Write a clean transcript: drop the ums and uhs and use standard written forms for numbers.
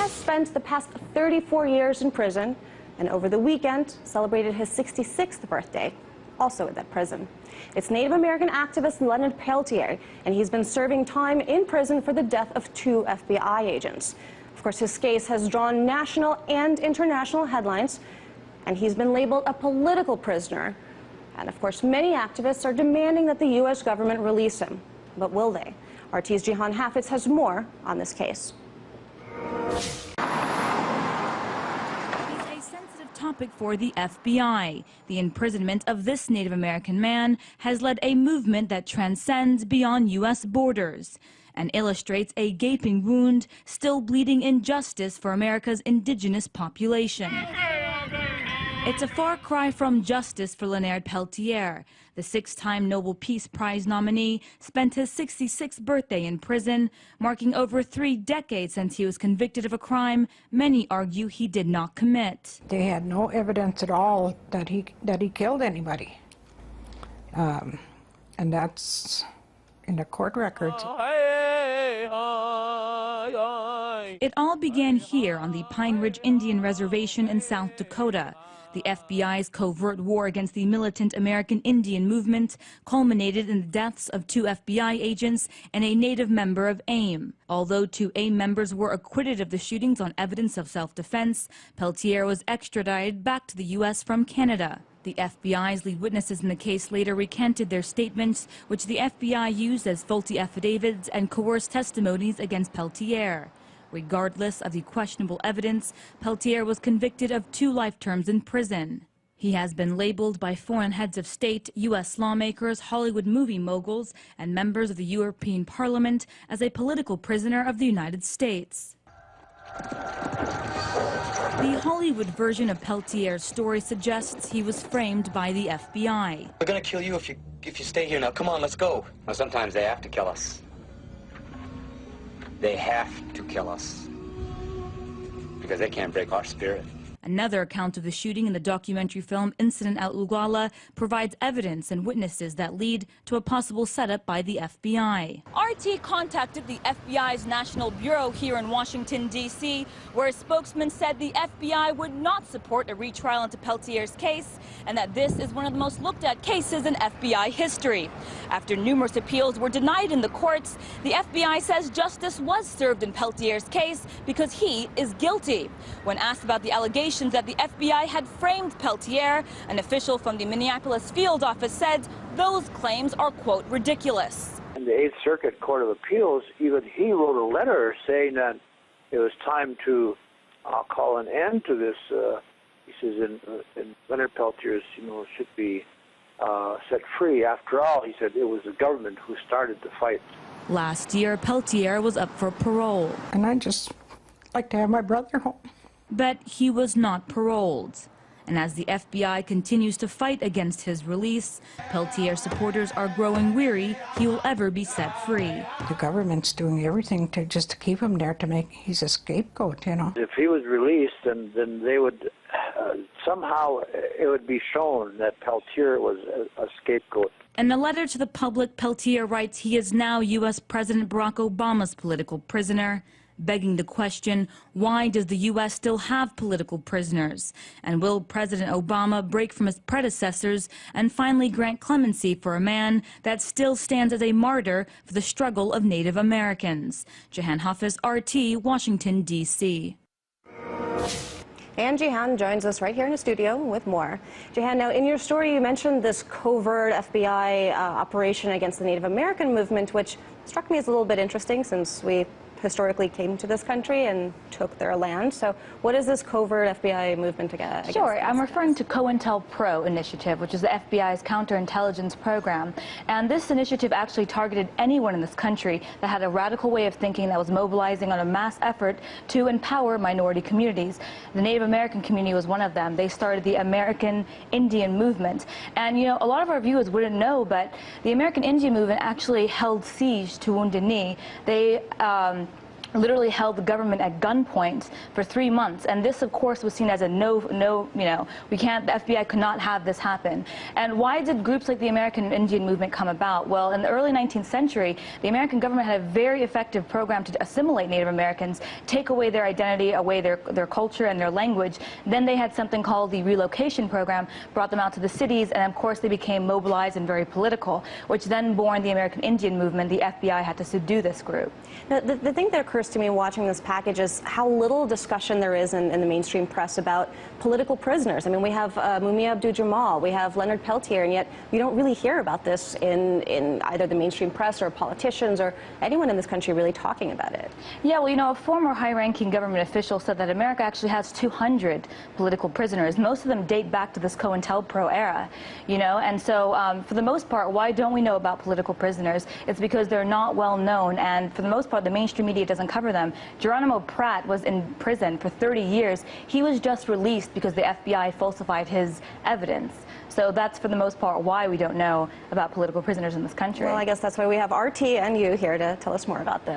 has spent the past 34 years in prison and over the weekend celebrated his 66th birthday, also at that prison. It's Native American activist Leonard Peltier, and he's been serving time in prison for the death of 2 FBI agents. Of course, his case has drawn national and international headlines, and he's been labeled a political prisoner. And of course, many activists are demanding that the U.S. government release him. But will they? RT's Jihan Hafiz has more on this case. Topic for the FBI. The imprisonment of this Native American man has led a movement that transcends beyond U.S. borders and illustrates a gaping wound still bleeding injustice for America's indigenous population. It's a far cry from justice for Leonard Peltier. The 6-time Nobel Peace Prize nominee spent his 66th birthday in prison, marking over 3 decades since he was convicted of a crime many argue he did not commit. They had no evidence at all that he killed anybody. And that's in the court records. It all began here on the Pine Ridge Indian Reservation in South Dakota. The FBI's covert war against the militant American Indian movement culminated in the deaths of 2 FBI agents and a Native member of AIM. Although 2 AIM members were acquitted of the shootings on evidence of self-defense, Peltier was extradited back to the U.S. from Canada. The FBI's lead witnesses in the case later recanted their statements, which the FBI used as faulty affidavits and coerced testimonies against Peltier. Regardless of the questionable evidence, Peltier was convicted of 2 life terms in prison. He has been labeled by foreign heads of state, U.S. lawmakers, Hollywood movie moguls, and members of the European Parliament as a political prisoner of the United States. The Hollywood version of Peltier's story suggests he was framed by the FBI. They're gonna kill you if you stay here now. Come on, let's go. Well, sometimes they have to kill us. They have to kill us because they can't break our spirit. Another account of the shooting in the documentary film Incident at Lugala provides evidence and witnesses that lead to a possible setup by the FBI. RT contacted the FBI's National Bureau here in Washington, D.C., where a spokesman said the FBI would not support a retrial into Peltier's case and that this is one of the most looked at cases in FBI history. After numerous appeals were denied in the courts, the FBI says justice was served in Peltier's case because he is guilty. When asked about the allegations that the FBI had framed Peltier, an official from the Minneapolis field office said those claims are, quote, ridiculous. In the 8th Circuit Court of Appeals, even he wrote a letter saying that it was time to call an end to this. He says, in Leonard Peltier's, should be set free. After all, he said, it was the government who started the fight. Last year, Peltier was up for parole. And I'd just like to have my brother home. But he was not paroled. And as the FBI continues to fight against his release, Peltier supporters are growing weary he will ever be set free. The government's doing everything to keep him there, he's a scapegoat, If he was released, then they would, somehow it would be shown that Peltier was a scapegoat. In a letter to the public, Peltier writes he is now U.S. President Barack Obama's political prisoner, begging the question, why does the U.S. still have political prisoners? And will President Obama break from his predecessors and finally grant clemency for a man that still stands as a martyr for the struggle of Native Americans? Jihan Hafiz, RT, Washington, D.C. And Jihan joins us right here in the studio with more. Jihan, now in your story you mentioned this covert FBI operation against the Native American movement, which struck me as a little bit interesting since we historically came to this country and took their land. So what is this covert FBI movement against? Sure, I'm referring to COINTELPRO initiative, which is the FBI's counterintelligence program. And this initiative actually targeted anyone in this country that had a radical way of thinking that was mobilizing on a mass effort to empower minority communities. The Native American community was one of them. They started the American Indian movement. And a lot of our viewers wouldn't know, but the American Indian movement actually held siege to Wounded Knee. They literally held the government at gunpoint for 3 months. And this, of course, was seen as a we can't, the FBI could not have this happen. And why did groups like the American Indian movement come about? Well, in the early 19th century, the American government had a very effective program to assimilate Native Americans, take away their identity, away their culture and their language. Then they had something called the relocation program, brought them out to the cities, and of course they became mobilized and very political, which then born the American Indian movement. The FBI had to subdue this group. Now, the thing that occurs to me watching this package is how little discussion there is in the mainstream press about political prisoners. I mean, we have Mumia Abdul-Jamal, we have Leonard Peltier, and yet we don't really hear about this in either the mainstream press or politicians or anyone in this country really talking about it. Yeah, well, you know, a former high-ranking government official said that America actually has 200 political prisoners. Most of them date back to this COINTELPRO era, you know, and so for the most part, why don't we know about political prisoners? It's because they're not well known, and for the most part, the mainstream media doesn't cover them. Geronimo Pratt was in prison for 30 years. He was just released because the FBI falsified his evidence. So that's, for the most part, why we don't know about political prisoners in this country. Well, I guess that's why we have RT and you here to tell us more about this.